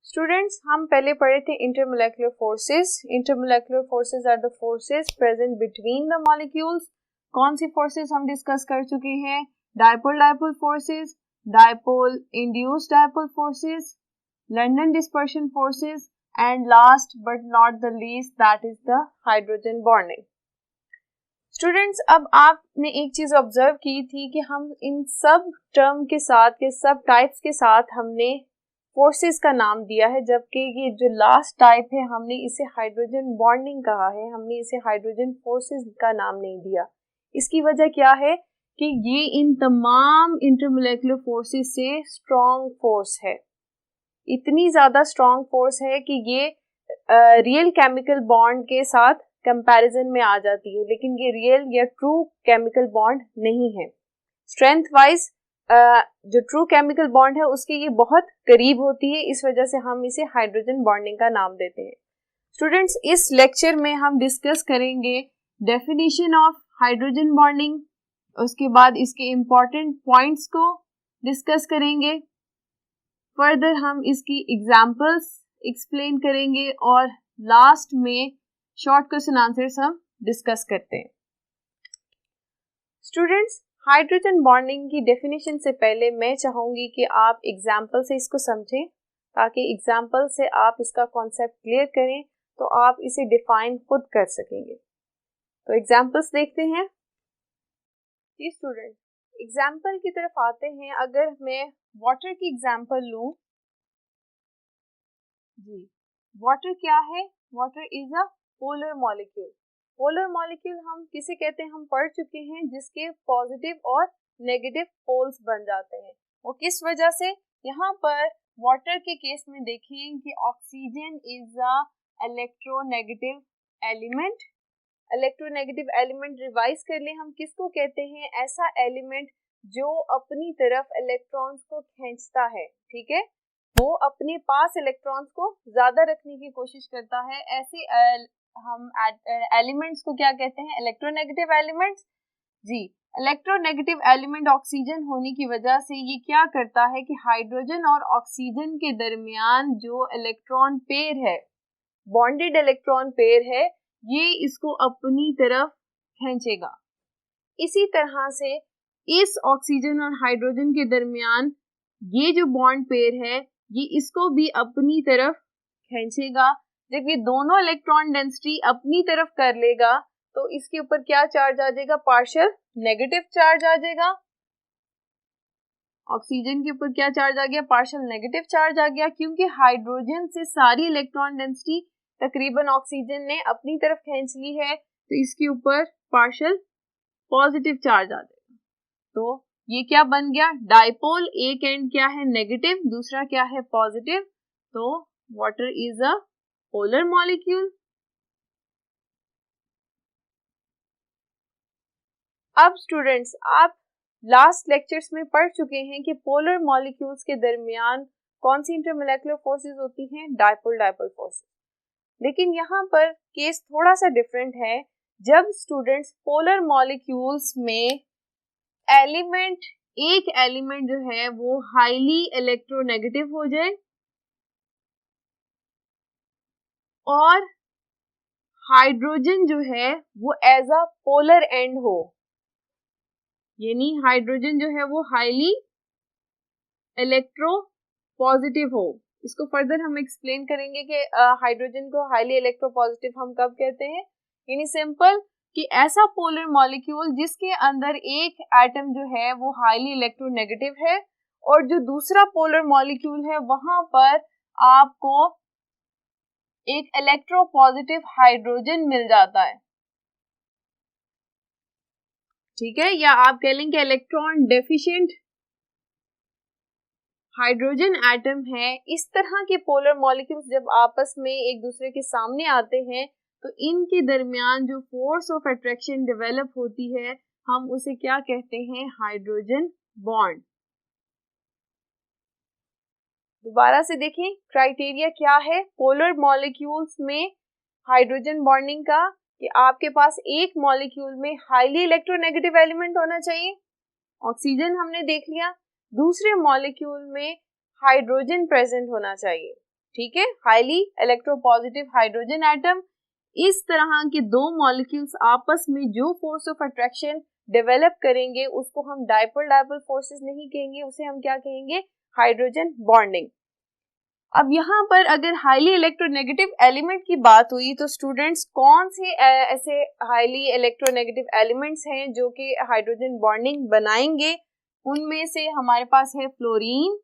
Students, हम पहले पढ़े थे intermolecular forces. Intermolecular forces are the forces present between the molecules. कौन सी फोर्सेस हम डिस्कस कर चुके हैं? Dipole dipole forces, dipole induced dipole forces, London dispersion forces and last but not the least that is the hydrogen bonding. Students, अब आपने एक चीज ऑब्जर्व की थी कि हम इन सब टर्म के साथ के सब टाइप्स के साथ हमने फोर्सेस का नाम दिया है, जबकि ये जो लास्ट टाइप है हमने इसे हाइड्रोजन बॉन्डिंग कहा है, हमने इसे हाइड्रोजन फोर्सेस का नाम नहीं दिया। इसकी वजह क्या है कि ये इन तमाम इंटरमोलेकुलर फोर्सेस से स्ट्रॉन्ग फोर्स है, इतनी ज्यादा स्ट्रॉन्ग फोर्स है कि ये रियल केमिकल बॉन्ड के साथ कंपैरिजन में आ जाती है, लेकिन ये रियल या ट्रू केमिकल बॉन्ड नहीं है। स्ट्रेंथ वाइज जो ट्रू केमिकल बॉन्ड है उसके ये बहुत करीब होती है, इस वजह से हम इसे हाइड्रोजन बॉन्डिंग का नाम देते हैं। स्टूडेंट्स, इस लेक्चर में हम डिस्कस करेंगे डेफिनेशन ऑफ हाइड्रोजन बॉन्डिंग, उसके बाद इसके इम्पॉर्टेंट पॉइंट्स को डिस्कस करेंगे, फर्दर हम इसकी एग्जाम्पल्स एक्सप्लेन करेंगे और लास्ट में शॉर्ट क्वेश्चन आंसर्स हम डिस्कस करते हैं। स्टूडेंट्स, हाइड्रोजन बॉन्डिंग की डेफिनेशन से पहले मैं चाहूंगी कि आप एग्जाम्पल से इसको समझें, ताकि एग्जाम्पल से आप इसका कॉन्सेप्ट क्लियर करें तो आप इसे डिफाइन खुद कर सकेंगे। तो एग्जाम्पल्स देखते हैं। जी स्टूडेंट, एग्जाम्पल की तरफ आते हैं। अगर मैं वाटर की एग्जाम्पल लूं, जी वाटर क्या है? Water is a polar molecule. Polar molecule हम किसे कहते हैं? हम पढ़ चुके हैं, जिसके पॉजिटिव और नेगेटिव पोल्स बन जाते हैं। वो किस वजह से? यहाँ पर वाटर के केस में देखिए कि oxygen is a electronegative element. Electronegative element revise कर ले, हम किसको कहते हैं? ऐसा एलिमेंट जो अपनी तरफ इलेक्ट्रॉन्स को खींचता है, ठीक है, वो अपने पास इलेक्ट्रॉन्स को ज्यादा रखने की कोशिश करता है। ऐसे हम एलिमेंट्स को क्या कहते हैं? Electronegative elements. जी, इलेक्ट्रोनेगेटिव एलिमेंट ऑक्सीजन होने की वजह से ये क्या करता है कि हाइड्रोजन और ऑक्सीजन के दरमियान जो इलेक्ट्रॉन पेयर है, बॉन्डेड इलेक्ट्रॉन पेयर है, ये इसको अपनी तरफ खींचेगा। इसी तरह से इस ऑक्सीजन और हाइड्रोजन के दरमियान ये जो बॉन्ड पेयर है, ये इसको भी अपनी तरफ खींचेगा। जब ये दोनों इलेक्ट्रॉन डेंसिटी अपनी तरफ कर लेगा तो इसके ऊपर क्या चार्ज आ जाएगा? पार्शियल नेगेटिव चार्ज आ जाएगा। ऑक्सीजन के ऊपर क्या चार्ज आ गया? पार्शियल नेगेटिव चार्ज आ गया, क्योंकि हाइड्रोजन से सारी इलेक्ट्रॉन डेंसिटी तकरीबन ऑक्सीजन ने अपनी तरफ खींच ली है, तो इसके ऊपर पार्शियल पॉजिटिव चार्ज आ जाएगा। तो ये क्या बन गया? डायपोल। एक एंड क्या है? नेगेटिव, दूसरा क्या है? पॉजिटिव। तो water is a polar molecule. अब स्टूडेंट्स, आप लास्ट लेक्चर्स में पढ़ चुके हैं कि पोलर मॉलिक्यूल्स के दरमियान कौन सी इंटरमोलेकुलर फोर्सेस होती हैं? Dipole dipole forces. लेकिन यहाँ पर केस थोड़ा सा डिफरेंट है। जब स्टूडेंट्स पोलर मॉलिक्यूल्स में एक एलिमेंट जो है वो हाईली इलेक्ट्रोनेगेटिव हो जाए और हाइड्रोजन जो है वो एज अ पोलर एंड हो, यानी हाइड्रोजन जो है वो हाईली इलेक्ट्रो पॉजिटिव हो। इसको फर्दर हम एक्सप्लेन करेंगे कि हाइड्रोजन को हाईली इलेक्ट्रो पॉजिटिव हम कब कहते हैं। यानी सिंपल कि ऐसा पोलर मॉलिक्यूल जिसके अंदर एक एटम जो है वो हाईली इलेक्ट्रोनेगेटिव है और जो दूसरा पोलर मॉलिक्यूल है वहां पर आपको एक इलेक्ट्रो पॉजिटिव हाइड्रोजन मिल जाता है, ठीक है, या आप कह लेंगे इलेक्ट्रॉन डेफिशिएंट हाइड्रोजन एटम है। इस तरह के पोलर मॉलिक्यूल्स जब आपस में एक दूसरे के सामने आते हैं तो इनके दरमियान जो फोर्स ऑफ अट्रैक्शन डेवलप होती है, हम उसे क्या कहते हैं? Hydrogen bond. दोबारा से देखें, क्राइटेरिया क्या है पोलर मॉलिक्यूल्स में हाइड्रोजन बॉन्डिंग का? कि आपके पास एक मॉलिक्यूल में हाईली इलेक्ट्रोनेगेटिव एलिमेंट होना चाहिए, ऑक्सीजन हमने देख लिया, दूसरे मॉलिक्यूल में हाइड्रोजन प्रेजेंट होना चाहिए, ठीक है, हाईली इलेक्ट्रोपॉजिटिव हाइड्रोजन एटम। इस तरह के दो मॉलिक्यूल्स आपस में जो फोर्स ऑफ अट्रैक्शन डेवलप करेंगे उसको हम डायपोल डायपोल फोर्सेस नहीं कहेंगे, उसे हम क्या कहेंगे, हाइड्रोजन बॉन्डिंग। अब यहाँ पर अगर हाईली इलेक्ट्रोनेगेटिव एलिमेंट की बात हुई तो स्टूडेंट्स कौन से ऐसे हाईली इलेक्ट्रोनेगेटिव एलिमेंट्स हैं जो कि हाइड्रोजन बॉन्डिंग बनाएंगे, उनमें से हमारे पास है फ्लोरीन,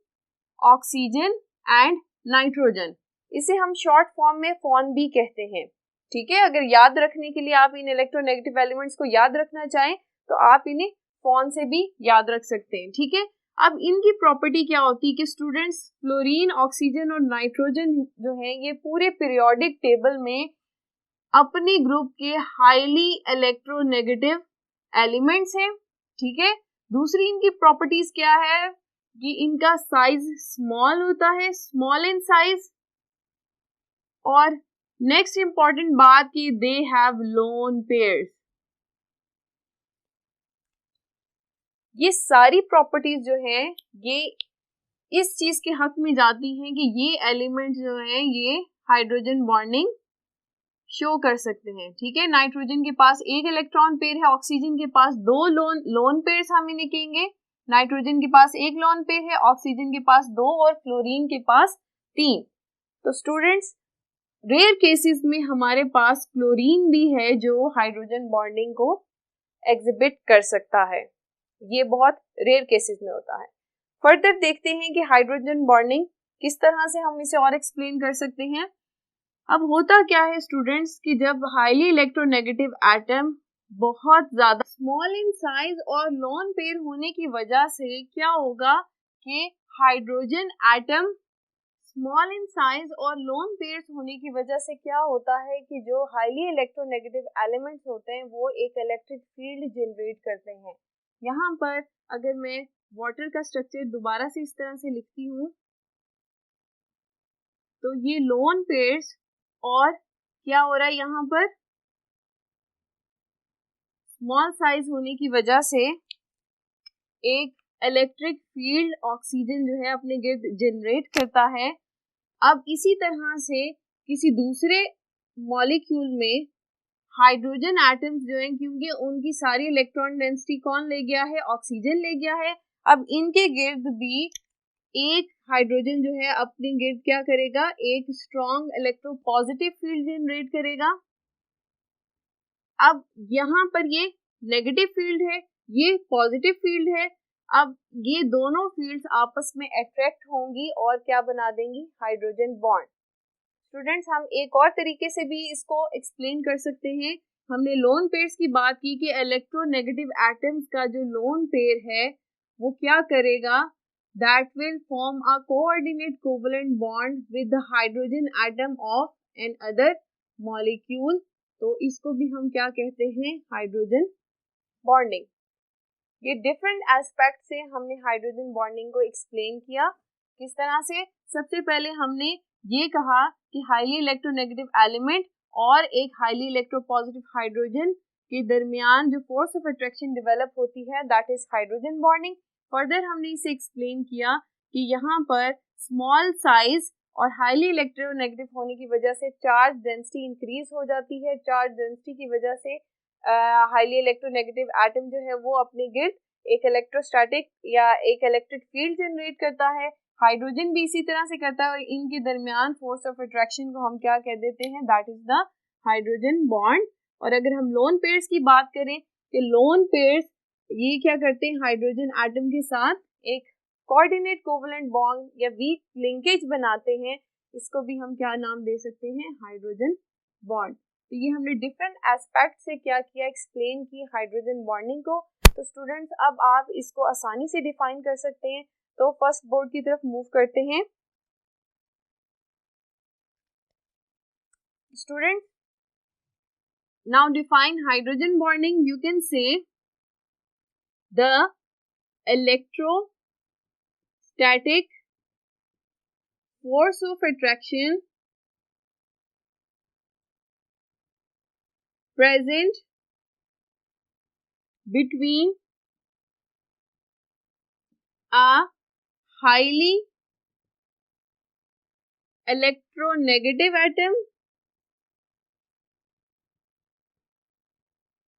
ऑक्सीजन एंड नाइट्रोजन। इसे हम शॉर्ट फॉर्म में फॉन भी कहते हैं, ठीक है। अगर याद रखने के लिए आप इन इलेक्ट्रोनेगेटिव एलिमेंट्स को याद रखना चाहें तो आप इन्हें फॉन से भी याद रख सकते हैं, ठीक है। अब इनकी प्रॉपर्टी क्या होती है कि स्टूडेंट्स फ्लोरीन, ऑक्सीजन और नाइट्रोजन जो है ये पूरे पीरियोडिक टेबल में अपने ग्रुप के हाईली इलेक्ट्रोनेगेटिव एलिमेंट्स हैं, ठीक है। दूसरी इनकी प्रॉपर्टीज क्या है कि इनका साइज स्मॉल होता है, स्मॉल इन साइज। और नेक्स्ट इंपॉर्टेंट बात कि दे हैव लोन पेयर्स। ये सारी प्रॉपर्टीज जो हैं ये इस चीज के हक में जाती हैं कि ये एलिमेंट जो हैं ये हाइड्रोजन बॉन्डिंग शो कर सकते हैं, ठीक है। नाइट्रोजन के पास एक इलेक्ट्रॉन पेयर है, ऑक्सीजन के पास दो लोन पेयर्स हम इन्हें कहेंगे। नाइट्रोजन के पास एक लोन पेयर है, ऑक्सीजन के पास दो और फ्लोरीन के पास तीन। तो स्टूडेंट्स रेयर केसेस में हमारे पास क्लोरीन भी है जो हाइड्रोजन बॉन्डिंग को एग्जिबिट कर सकता है, ये बहुत रेयर केसेस में होता है। फर्दर देखते हैं कि हाइड्रोजन बॉन्डिंग किस तरह से हम इसे और एक्सप्लेन कर सकते हैं। अब होता क्या है स्टूडेंट्स कि जब हाईली इलेक्ट्रोनेगेटिव एटम बहुत ज्यादा स्मॉल इन साइज और लोन पेयर होने की वजह से क्या होगा कि hydrogen atom small in size और लोन पेयर्स होने की वजह से क्या होता है कि जो हाईली इलेक्ट्रोनेगेटिव एलिमेंट्स होते हैं वो एक इलेक्ट्रिक फील्ड जनरेट करते हैं। यहाँ पर अगर मैं वाटर का स्ट्रक्चर दोबारा से इस तरह से लिखती हूँ तो ये लोन पेयर्स और क्या हो रहा है यहाँ पर स्मॉल साइज होने की वजह से एक इलेक्ट्रिक फील्ड ऑक्सीजन जो है अपने गिर्द जनरेट करता है। अब इसी तरह से किसी दूसरे मॉलिक्यूल में हाइड्रोजन एटम्स जो हैं क्योंकि उनकी सारी इलेक्ट्रॉन डेंसिटी कौन ले गया है, ऑक्सीजन ले गया है। अब इनके गिर्द भी एक हाइड्रोजन जो है अपने गिर्द क्या करेगा, एक स्ट्रॉन्ग इलेक्ट्रोपॉजिटिव फील्ड जनरेट करेगा। अब यहाँ पर ये नेगेटिव फील्ड है, ये पॉजिटिव फील्ड है। अब ये दोनों फील्ड्स आपस में अट्रैक्ट होंगी और क्या बना देंगी, हाइड्रोजन बॉन्ड। स्टूडेंट्स हम एक और तरीके से भी इसको एक्सप्लेन कर सकते हैं। हमने लोन पेयर्स की बात की कि इलेक्ट्रोनेगेटिव एटम्स का जो लोन पेयर है वो क्या करेगा, that will form a coordinate covalent bond with the hydrogen atom of another molecule. तो इसको भी हम क्या कहते हैं, हाइड्रोजन बॉन्डिंग। ये डिफरेंट एस्पेक्ट से हमने हाइड्रोजन बॉन्डिंग को एक्सप्लेन किया। किस तरह से, सबसे पहले हमने ये कहा कि हाईली इलेक्ट्रोनेगेटिव एलिमेंट और एक हाईली इलेक्ट्रोपॉजिटिव हाइड्रोजन के दरमियान जो फोर्स ऑफ अट्रैक्शन डेवलप होती है that is hydrogen bonding. Further हमने इसे एक्सप्लेन किया कि यहाँ पर स्मॉल साइज और हाईली इलेक्ट्रोनेगेटिव होने की वजह से चार्ज डेंसिटी इंक्रीज हो जाती है। चार्ज डेंसिटी की वजह से हाईली इलेक्ट्रोनेगेटिव एटम जो है वो अपने गिर्द एक इलेक्ट्रोस्टैटिक या एक इलेक्ट्रिक फील्ड जनरेट करता है। हाइड्रोजन भी इसी तरह से करता है और इनके दरमियान फोर्स ऑफ अट्रैक्शन को हम क्या कह देते हैं, that is the hydrogen bond. और अगर हम लोन पेयर्स की बात करें कि लोन पेयर्स ये क्या करते हैं, हाइड्रोजन एटम के साथ एक कोऑर्डिनेट कोवलेंट बॉन्ड या वीक लिंकेज बनाते हैं। इसको भी हम क्या नाम दे सकते हैं, हाइड्रोजन बॉन्ड। तो ये हमने डिफरेंट एस्पेक्ट से क्या किया, एक्सप्लेन की हाइड्रोजन बॉन्डिंग को। तो स्टूडेंट्स अब आप इसको आसानी से डिफाइन कर सकते हैं। तो फर्स्ट बोर्ड की तरफ मूव करते हैं। Student now define hydrogen bonding. You can say the electrostatic force of attraction present between a highly electronegative atom,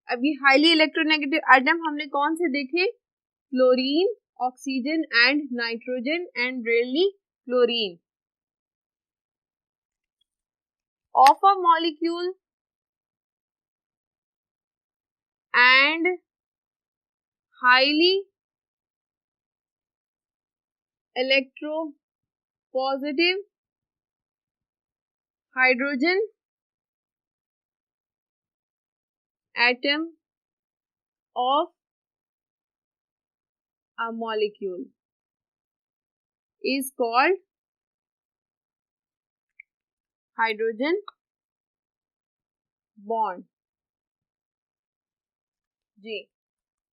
अभी हाईली इलेक्ट्रोनेगेटिव एटम हमने कौन से देखे? Fluorine, oxygen and nitrogen and rarely chlorine. Of a molecule and highly electropositive hydrogen atom of a molecule is called hydrogen bond. जी,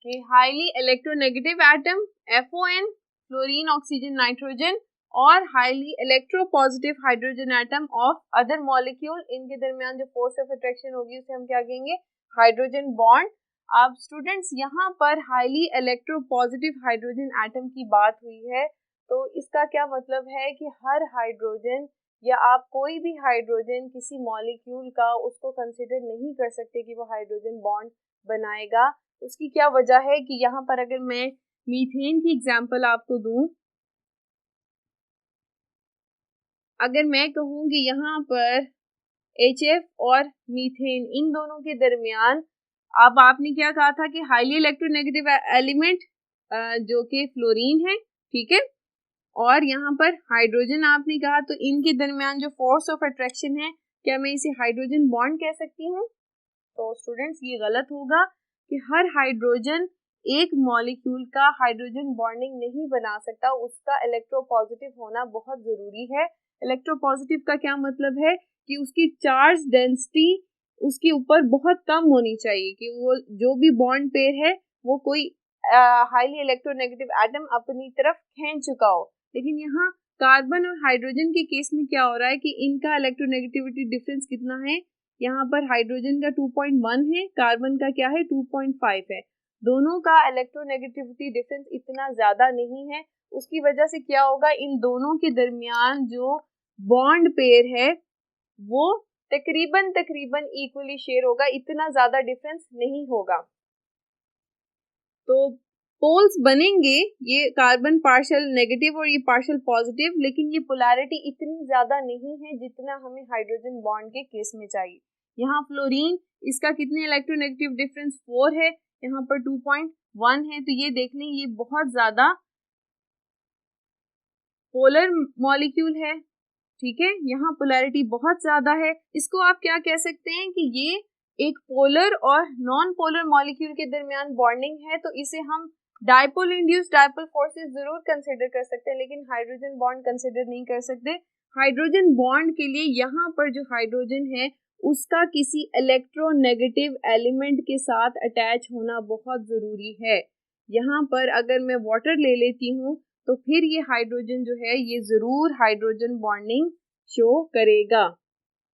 कि highly electronegative atom FON, fluorine, oxygen, nitrogen, और highly electropositive hydrogen atom of other molecule, इनके दरमियान जो force of attraction होगी उसे हम क्या कहेंगे? Hydrogen bond. अब स्टूडेंट्स यहाँ पर हाईली इलेक्ट्रोपॉजिटिव हाइड्रोजन एटम की बात हुई है, तो इसका क्या मतलब है कि हर हाइड्रोजन या आप कोई भी हाइड्रोजन किसी मॉलिक्यूल का उसको कंसिडर नहीं कर सकते कि वो हाइड्रोजन बॉन्ड बनाएगा. उसकी क्या वजह है कि यहाँ पर अगर मैं मीथेन की एग्जांपल आपको दूं, अगर मैं कहूँ कि यहाँ पर HF और मीथेन, इन दोनों के दरमियान, अब आपने क्या कहा था कि हाईली इलेक्ट्रोनेगेटिव एलिमेंट जो कि फ्लोरीन है, ठीक है, और यहाँ पर हाइड्रोजन आपने कहा, तो इनके दरमियान जो फोर्स ऑफ अट्रैक्शन है, क्या मैं इसे हाइड्रोजन बॉन्ड कह सकती हूँ? तो स्टूडेंट्स ये गलत होगा कि हर हाइड्रोजन एक मॉलिक्यूल का हाइड्रोजन बॉन्डिंग नहीं बना सकता, उसका इलेक्ट्रोपॉजिटिव होना बहुत जरूरी है. इलेक्ट्रोपॉजिटिव का क्या मतलब है कि उसकी चार्ज डेंसिटी उसके ऊपर बहुत कम होनी चाहिए, कि वो जो भी बॉन्ड पेयर है वो कोई हाईली इलेक्ट्रोनेगेटिव एटम अपनी तरफ खींच चुका हो. लेकिन यहाँ कार्बन और हाइड्रोजन के केस में क्या हो रहा है कि इनका इलेक्ट्रोनेगेटिविटी डिफरेंस कितना है? यहाँ पर हाइड्रोजन का 2.1 है, कार्बन का क्या है? 2.5 है. दोनों का इलेक्ट्रोनेगेटिविटी डिफरेंस इतना ज्यादा नहीं है. उसकी वजह से क्या होगा, इन दोनों के दरमियान जो बॉन्ड पेयर है वो तकरीबन इक्वली शेयर होगा, इतना ज्यादा डिफरेंस नहीं होगा. तो पोल्स बनेंगे, ये कार्बन पार्शियल नेगेटिव और ये पार्शियल पॉजिटिव, लेकिन ये पोलैरिटी इतनी ज्यादा नहीं है जितना हमें हाइड्रोजन बॉन्ड के केस में चाहिए. यहाँ फ्लोरीन, इसका कितने इलेक्ट्रोनेगेटिव डिफरेंस 4 है, यहाँ पर 2.1 है, तो ये देख लें ये बहुत ज्यादा पोलर मॉलिक्यूल है, ठीक है, यहाँ पोलैरिटी बहुत ज्यादा है. इसको आप क्या कह सकते हैं कि ये एक पोलर और नॉन पोलर मॉलिक्यूल के दरमियान बॉन्डिंग है, तो इसे हम डायपोल इंड्यूस्ड डायपोल फोर्सेस जरूर कंसीडर कर सकते हैं, लेकिन हाइड्रोजन बॉन्ड कंसीडर नहीं कर सकते. हाइड्रोजन बॉन्ड के लिए यहाँ पर जो हाइड्रोजन है उसका किसी इलेक्ट्रोनेगेटिव एलिमेंट के साथ अटैच होना बहुत जरूरी है. यहाँ पर अगर मैं वाटर ले लेती हूँ तो फिर ये हाइड्रोजन जो है ये जरूर हाइड्रोजन बॉन्डिंग शो करेगा,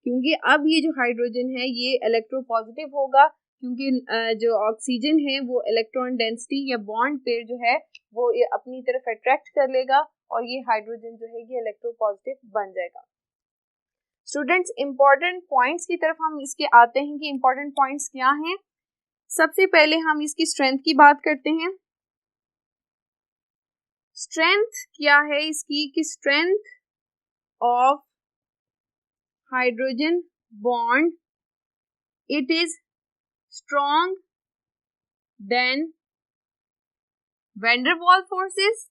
क्योंकि अब ये जो हाइड्रोजन है ये इलेक्ट्रोपॉजिटिव होगा, क्योंकि जो ऑक्सीजन है वो इलेक्ट्रॉन डेंसिटी या बॉन्ड पेयर जो है वो ये अपनी तरफ अट्रैक्ट कर लेगा और ये हाइड्रोजन जो है ये इलेक्ट्रोपॉजिटिव बन जाएगा. स्टूडेंट्स, इंपॉर्टेंट पॉइंट्स की तरफ हम इसके आते हैं कि इंपॉर्टेंट पॉइंट्स क्या हैं. सबसे पहले हम इसकी स्ट्रेंथ की बात करते हैं. स्ट्रेंथ क्या है इसकी, कि strength of hydrogen bond, it is strong than van der Waals forces,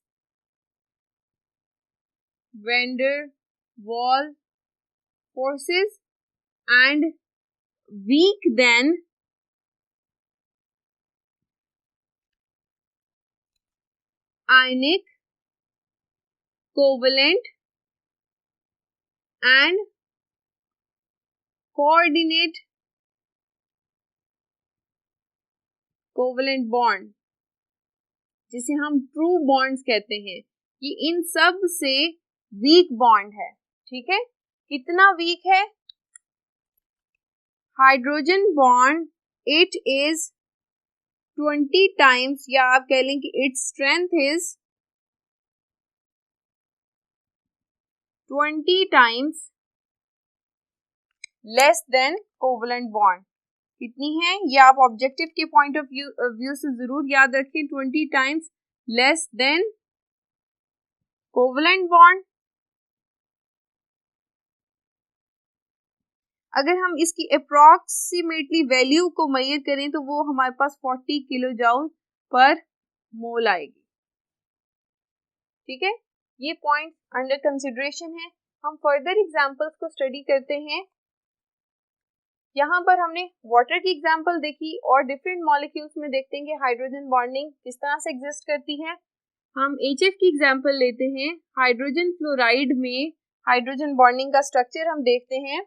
van der वाल forces and weak than ionic covalent and coordinate covalent bond, जिसे हम ट्रू बॉन्ड्स कहते हैं, कि इन सब से वीक बॉन्ड है. ठीक है, कितना वीक है? Hydrogen bond it is 20 times, या आप कह लें कि its strength is 20 times less than covalent bond. कितनी है ये आप ऑब्जेक्टिव के पॉइंट ऑफ व्यू से जरूर याद रखें, 20 times less than covalent bond. अगर हम इसकी अप्रॉक्सीमेटली वैल्यू को मेजर करें तो वो हमारे पास 40 किलो जूल पर मोल आएगी। ठीक है, ये पॉइंट अंडर कंसिडरेशन है। हम फर्दर एग्जांपल्स को स्टडी करते हैं। यहाँ पर हमने वाटर की एग्जांपल देखी और डिफरेंट मॉलिक्यूल्स में देखते हैं कि हाइड्रोजन बॉन्डिंग किस तरह से एग्जिस्ट करती है। हम HF की एग्जांपल लेते हैं। हाइड्रोजन फ्लोराइड में हाइड्रोजन बॉन्डिंग का स्ट्रक्चर हम देखते हैं।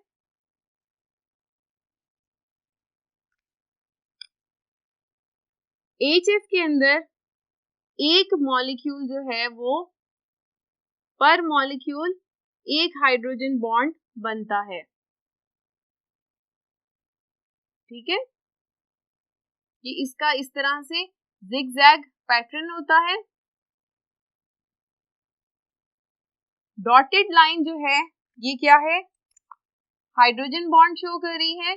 HF के अंदर एक मॉलिक्यूल जो है वो पर मॉलिक्यूल एक हाइड्रोजन बॉन्ड बनता है। ठीक है, ये इसका इस तरह से जिगजैग पैटर्न होता है। डॉटेड लाइन जो है ये क्या है, हाइड्रोजन बॉन्ड शो कर रही है,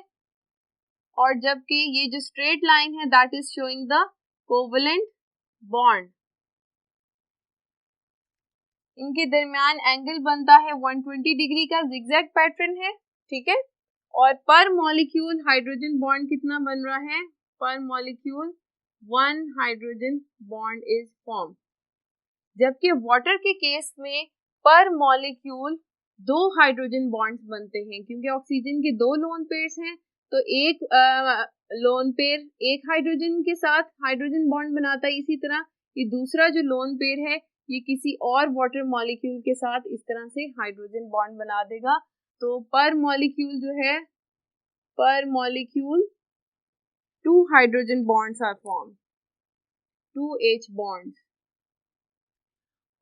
और जबकि ये जो स्ट्रेट लाइन है that is showing the covalent bond. इनके दरमियान एंगल बनता है 120 डिग्री का, जिगजैग पैटर्न है। ठीक है, और पर मॉलिक्यूल हाइड्रोजन बॉन्ड कितना बन रहा है, पर molecule 1 hydrogen bond is form. जबकि वाटर के केस में पर मॉलिक्यूल 2 हाइड्रोजन बॉन्ड्स बनते हैं, क्योंकि ऑक्सीजन के 2 लोन पेयर्स हैं, तो एक लोन पेयर एक हाइड्रोजन के साथ हाइड्रोजन बॉन्ड बनाता है। इसी तरह ये दूसरा जो लोन पेयर है ये किसी और वाटर मॉलिक्यूल के साथ इस तरह से हाइड्रोजन बॉन्ड बना देगा। तो पर मॉलिक्यूल जो है, पर molecule 2 hydrogen bonds are form, 2H bonds.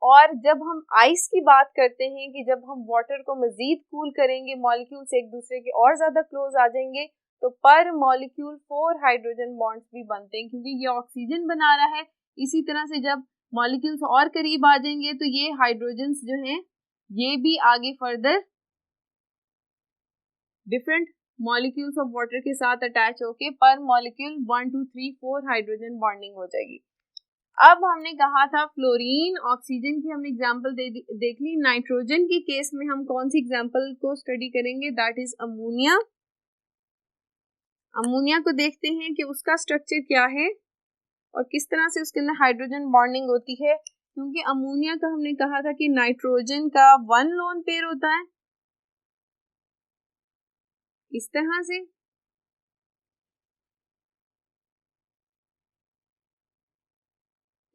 और जब हम आइस की बात करते हैं कि जब हम वाटर को मजीद कूल करेंगे, मॉलिक्यूल्स एक दूसरे के और ज्यादा क्लोज आ जाएंगे, तो पर मॉलिक्यूल 4 हाइड्रोजन बॉन्ड्स भी बनते हैं, क्योंकि ये ऑक्सीजन बना रहा है। इसी तरह से जब मॉलिक्यूल्स और करीब आ जाएंगे तो ये हाइड्रोजन्स जो हैं ये भी आगे further different molecules of water के साथ अटैच होके पर मॉलिक्यूल 1 2 3 4 हाइड्रोजन बॉन्डिंग हो जाएगी। अब हमने कहा था फ्लोरीन, ऑक्सीजन की हमने एग्जांपल देख ली। नाइट्रोजन के केस में हम कौन सी एग्जांपल को स्टडी करेंगे, दैट इज अमोनिया। अमोनिया को देखते हैं कि उसका स्ट्रक्चर क्या है और किस तरह से उसके अंदर हाइड्रोजन बॉन्डिंग होती है। क्योंकि अमोनिया का हमने कहा था कि नाइट्रोजन का 1 लोन पेयर होता है इस तरह से,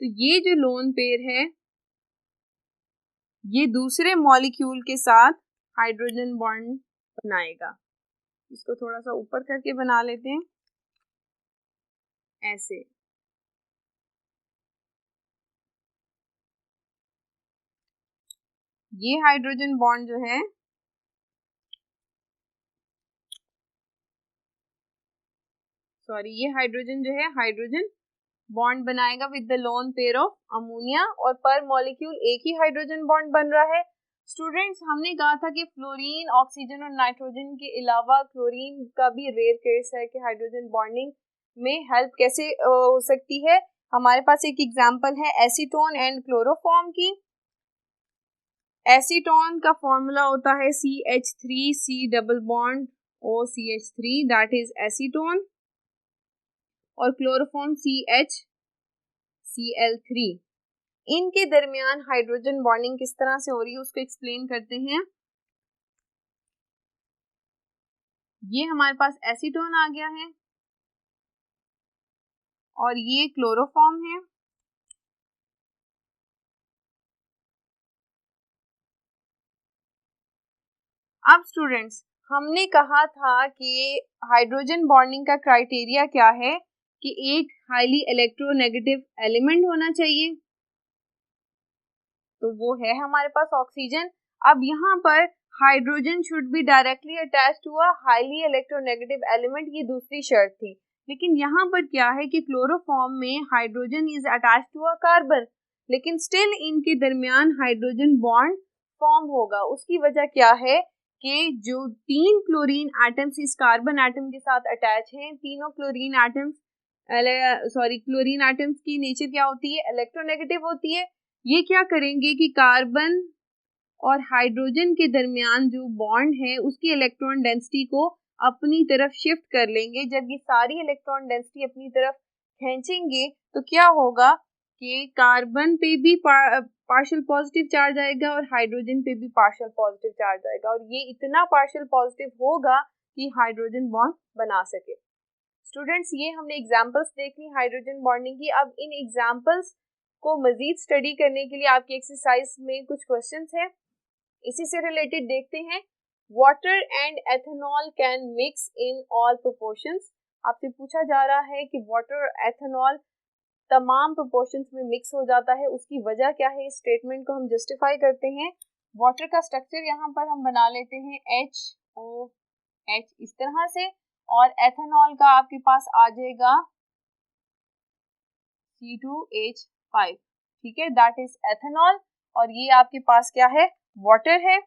तो ये जो लोन पेयर है ये दूसरे मॉलिक्यूल के साथ हाइड्रोजन बॉन्ड बनाएगा। इसको थोड़ा सा ऊपर करके बना लेते हैं ऐसे। ये हाइड्रोजन बॉन्ड जो है ये हाइड्रोजन जो है हाइड्रोजन बॉन्ड बनाएगा with the lone pair of ammonia, और पर मॉलिक्यूल एक ही हाइड्रोजन बॉन्ड बन रहा है। स्टूडेंट्स, हमने कहा था कि फ्लोरीन, ऑक्सीजन और नाइट्रोजन के अलावा क्लोरीन का भी रेयर केस है कि हाइड्रोजन बॉन्डिंग में हेल्प कैसे हो सकती है। हमारे पास एक एग्जांपल है एसीटोन एंड क्लोरोफॉर्म की। एसीटोन का फॉर्मूला होता है CH3C double bond OCH3, that is acetone, और क्लोरोफॉर्म CHCl3। इनके दरमियान हाइड्रोजन बॉन्डिंग किस तरह से हो रही है उसको एक्सप्लेन करते हैं। ये हमारे पास एसीटोन आ गया है और ये क्लोरोफॉर्म है। अब स्टूडेंट्स, हमने कहा था कि हाइड्रोजन बॉन्डिंग का क्राइटेरिया क्या है कि एक हाईली इलेक्ट्रोनेगेटिव एलिमेंट होना चाहिए, तो वो है हमारे पास ऑक्सीजन। अब यहाँ पर hydrogen should be directly attach to a highly electronegative element, ये दूसरी शर्त थी। लेकिन यहाँ पर क्या है कि क्लोरोफॉर्म में hydrogen is attach to a carbon, लेकिन स्टिल इनके दरमियान हाइड्रोजन बॉन्ड फॉर्म होगा। उसकी वजह क्या है कि जो 3 क्लोरीन एटम्स इस कार्बन एटम के साथ अटैच हैं, तीनों क्लोरीन एटम्स क्लोरीन एटम्स की नेचर क्या होती है, इलेक्ट्रोनेगेटिव होती है। ये क्या करेंगे कि कार्बन और हाइड्रोजन के दरमियान जो बॉन्ड है उसकी इलेक्ट्रॉन डेंसिटी को अपनी तरफ शिफ्ट कर लेंगे। जब ये सारी इलेक्ट्रॉन डेंसिटी अपनी तरफ खींचेंगे तो क्या होगा कि कार्बन पे भी पार्शियल पॉजिटिव चार्ज आएगा और हाइड्रोजन पे भी पार्शियल पॉजिटिव चार्ज आएगा, और ये इतना पार्शियल पॉजिटिव होगा कि हाइड्रोजन बॉन्ड बना सके। स्टूडेंट्स, ये हमने एग्जांपल्स देख ली हाइड्रोजन बॉन्डिंग की। अब इन एग्जांपल्स को मजीद स्टडी करने के लिए आपकी एक्सरसाइज में कुछ क्वेश्चंस हैं, इसी से रिलेटेड देखते हैं। Water and ethanol can mix in all proportions. आपसे पूछा जा रहा है कि वाटर और एथेनॉल तमाम प्रोपोर्शंस में मिक्स हो जाता है, उसकी वजह क्या है। इस स्टेटमेंट को हम जस्टिफाई करते हैं। वाटर का स्ट्रक्चर यहाँ पर हम बना लेते हैं HOH इस तरह से, और एथेनॉल का आपके पास आ जाएगा C2H5, ठीक है, दैट इज एथेनॉल। और ये आपके पास क्या है, वाटर है,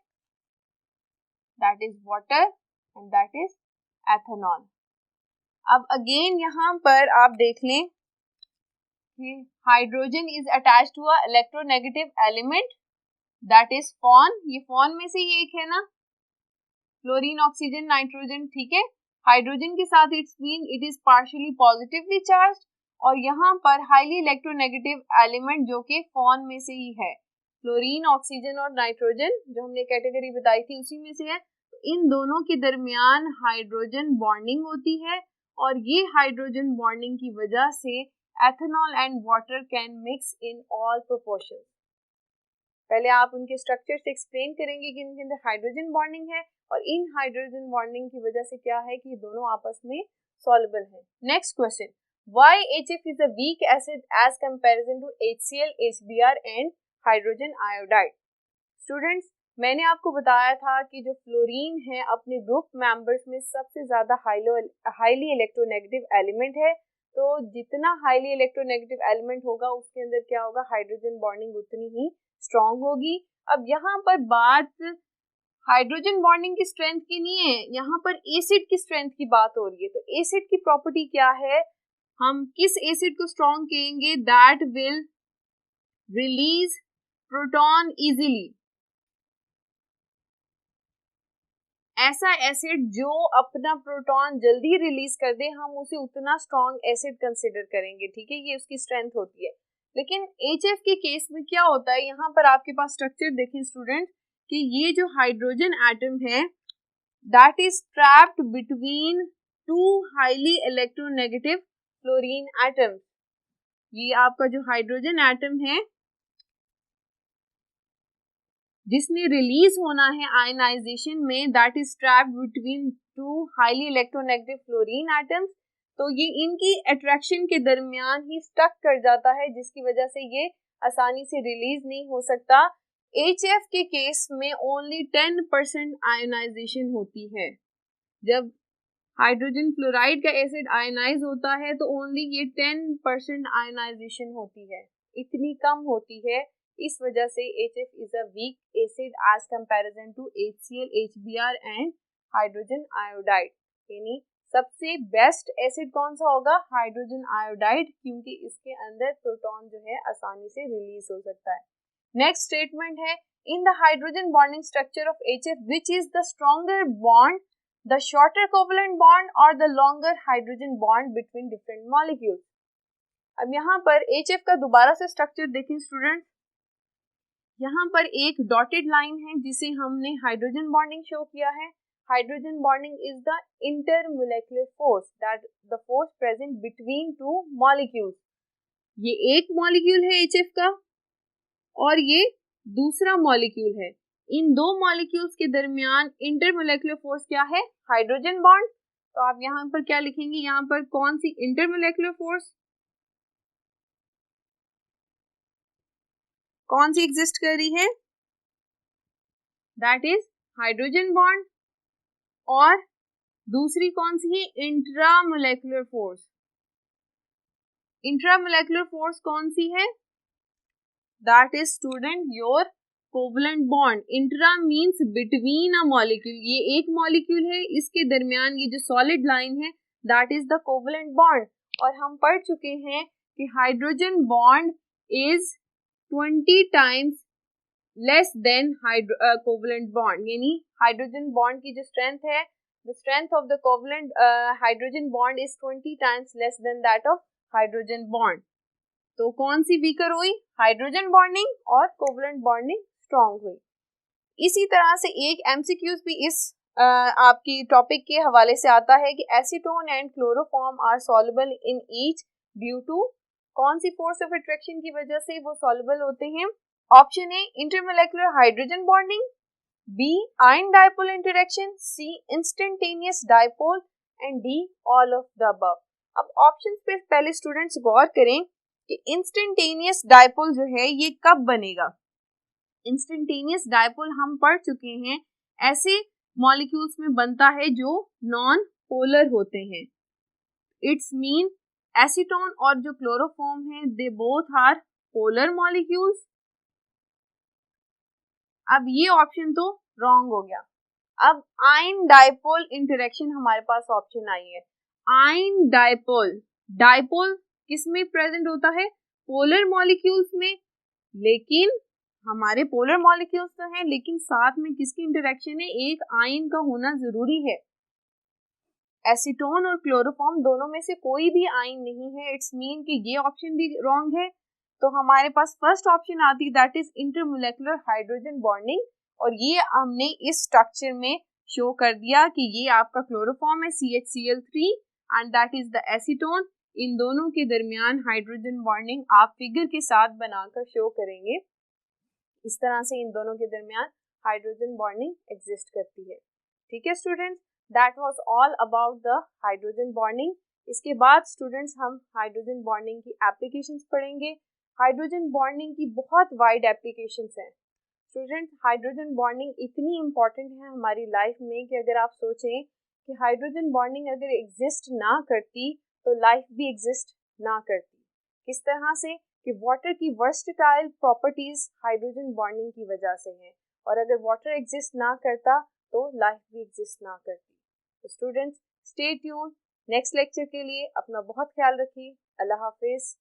that is water and that is ethanol. अब अगेन यहाँ पर आप देख लें कि hydrogen is attached to a electronegative element, that is फॉन। ये फॉन में से ही एक है ना, फ्लोरीन, ऑक्सीजन, नाइट्रोजन, ठीक है। हाइड्रोजन के साथ it is partially positively charge, और यहाँ पर हाईली इलेक्ट्रोनेगेटिव एलिमेंट जो कि फॉन में से ही है, फ्लोरीन, ऑक्सीजन और नाइट्रोजन जो हमने कैटेगरी बताई थी उसी में से है। इन दोनों के दरमियान हाइड्रोजन बॉन्डिंग होती है, और ये हाइड्रोजन बॉन्डिंग की वजह से ethanol and water can mix in all proportions. पहले आप उनके स्ट्रक्चर से एक्सप्लेन करेंगे कि इनके अंदर हाइड्रोजन बॉन्डिंग है, और इन हाइड्रोजन बॉन्डिंग की वजह से क्या है कि ये दोनों आपस में सॉल्युबल है। Next question, why HF is a weak acid as comparison to HCl, HBr and hydrogen iodide. Students, मैंने आपको बताया था कि जो फ्लोरीन है अपने ग्रुप मेंबर्स में सबसे ज्यादा हाईली इलेक्ट्रोनेगेटिव एलिमेंट है, तो जितना हाईली इलेक्ट्रोनेगेटिव एलिमेंट होगा उसके अंदर क्या होगा, हाइड्रोजन बॉन्डिंग उतनी ही स्ट्रॉन्ग होगी। अब यहाँ पर बात हाइड्रोजन बॉन्डिंग की स्ट्रेंथ की नहीं है, यहाँ पर एसिड की स्ट्रेंथ की बात हो रही है। तो एसिड की प्रॉपर्टी क्या है, हम किस एसिड को स्ट्रॉन्ग कहेंगे, that will release proton easily. ऐसा एसिड जो अपना प्रोटॉन जल्दी रिलीज कर दे, हम उसे उतना स्ट्रॉन्ग एसिड कंसिडर करेंगे, ठीक है, ये उसकी स्ट्रेंथ होती है। लेकिन HF के केस में क्या होता है, यहाँ पर आपके पास स्ट्रक्चर देखें स्टूडेंट कि ये जो हाइड्रोजन एटम है that is trapped between two highly electronegative fluorine atoms. ये आपका जो हाइड्रोजन एटम है जिसने रिलीज होना है आयनाइजेशन में, that is trapped between two highly electronegative fluorine atoms. तो ये इनकी अट्रैक्शन के दरमियान ही स्टक कर जाता है, जिसकी वजह से ये आसानी से रिलीज नहीं हो सकता। HF के केस में ओनली 10% आयनाइजेशन होती है। जब हाइड्रोजन फ्लोराइड का एसिड आयनाइज होता है तो ओनली ये 10% आयनाइजेशन होती है, इतनी कम होती है। इस वजह से HF is a weak acid as comparison to HCl, HBr and hydrogen iodide. यानी सबसे बेस्ट एसिड कौन सा होगा, हाइड्रोजन आयोडाइड, क्योंकि इसके अंदर प्रोटॉन जो है आसानी से रिलीज हो सकता है। नेक्स्ट स्टेटमेंट है, in the hydrogen bonding structure of HF which is the stronger bond, the shorter covalent bond or the longer hydrogen bond between different molecules। अब यहाँ पर HF का दोबारा से स्ट्रक्चर देखें स्टूडेंट, यहाँ पर एक डॉटेड लाइन है जिसे हमने हाइड्रोजन बॉन्डिंग शो किया है। Hydrogen bonding is the intermolecular force, that the force present between two molecules. ये एक मॉलिक्यूल है HF का और ये दूसरा मॉलिक्यूल है। इन दो मॉलिक्यूल्स के दरमियान इंटरमोलेक्युलर फोर्स क्या है, हाइड्रोजन बॉन्ड। तो आप यहाँ पर क्या लिखेंगे, यहाँ पर कौन सी इंटरमोलेक्युलर फोर्स कौन सी एग्जिस्ट कर रही है, दैट इज हाइड्रोजन बॉन्ड। और दूसरी कौन सी है, इंट्रामोलेक्युलर फोर्स। इंट्रामोलेक्युलर फोर्स कौन सी है, that is student your covalent bond, intra means between a molecule, ये एक मॉलिक्यूल है, इसके दरमियान ये जो सॉलिड लाइन है that is the covalent bond. और हम पढ़ चुके हैं कि hydrogen bond is 20 times less than covalent bond, यानी हाइड्रोजन बॉन्ड की जो स्ट्रेंथ है, the strength of the covalent hydrogen bond is 20 times less than that of hydrogen bond. तो कौन सी वीकर हुई? हाइड्रोजन बॉन्डिंग, और कोवलेंट बॉन्डिंग स्ट्रॉन्ग हुई। इसी तरह से एक एमसीक्यूज भी इस आपकी टॉपिक के हवाले से आता है कि acetone and chloroform are soluble in each due to, कौन सी फोर्स ऑफ अट्रैक्शन की वजह से वो सॉल्युबल होते हैं? Option A intermolecular hydrogen bonding, B ion dipole interaction, C instantaneous dipole, and D all of the above. अब options पे पहले स्टूडेंट्स गौर करें कि इंस्टेंटेनियस डाइपोल जो है ये कब बनेगा। इंस्टेंटेनियस डाइपोल हम पढ़ चुके हैं, ऐसे मॉलिक्यूल्स में बनता है जो नॉन पोलर होते हैं। इट्स मीन एसीटोन और जो क्लोरोफॉर्म है they both are polar molecules. अब ये ऑप्शन तो रॉन्ग हो गया। अब आयन डाइपोल इंटरेक्शन हमारे पास ऑप्शन आई है। आयन डाइपोल, डाइपोल किसमें प्रेजेंट होता है? पोलर मॉलिक्यूल्स में, लेकिन हमारे पोलर मॉलिक्यूल्स तो हैं, लेकिन साथ में किसकी इंटरेक्शन है? एक आयन का होना जरूरी है। एसीटोन और क्लोरोफॉर्म दोनों में से कोई भी आयन नहीं है। इट्स मीन कि ये ऑप्शन भी रॉन्ग है। तो हमारे पास फर्स्ट ऑप्शन आती दैट इज इंटरमोलेक्युलर हाइड्रोजन बॉन्डिंग, और ये हमने इस स्ट्रक्चर में शो कर दिया कि ये आपका क्लोरोफॉर्म है CH-Cl3 and that is the acetone. इन दोनों के दरमियान हाइड्रोजन बॉन्डिंग आप फिगर के साथ बनाकर शो करेंगे। इस तरह से इन दोनों के दरमियान हाइड्रोजन बॉन्डिंग एग्जिस्ट करती है। ठीक है students, that was all about the hydrogen bonding. इसके बाद स्टूडेंट्स हम हाइड्रोजन बॉन्डिंग की एप्लीकेशंस पढ़ेंगे। हाइड्रोजन बॉन्डिंग की बहुत वाइड एप्लीकेशंस हैं स्टूडेंट्स। हाइड्रोजन बॉन्डिंग इतनी इंपॉर्टेंट है हमारी लाइफ में कि अगर आप सोचें कि हाइड्रोजन बॉन्डिंग अगर एग्जिस्ट ना करती तो लाइफ भी एग्जिस्ट ना करती। किस तरह से? कि वाटर की वर्सटाइल प्रॉपर्टीज हाइड्रोजन बॉन्डिंग की वजह से हैं, और अगर वाटर एग्जिस्ट ना करता तो लाइफ भी एग्जिस्ट ना करती। तो students stay tune, next lecture के लिए अपना बहुत ख्याल रखिए। अल्लाह हाफिज।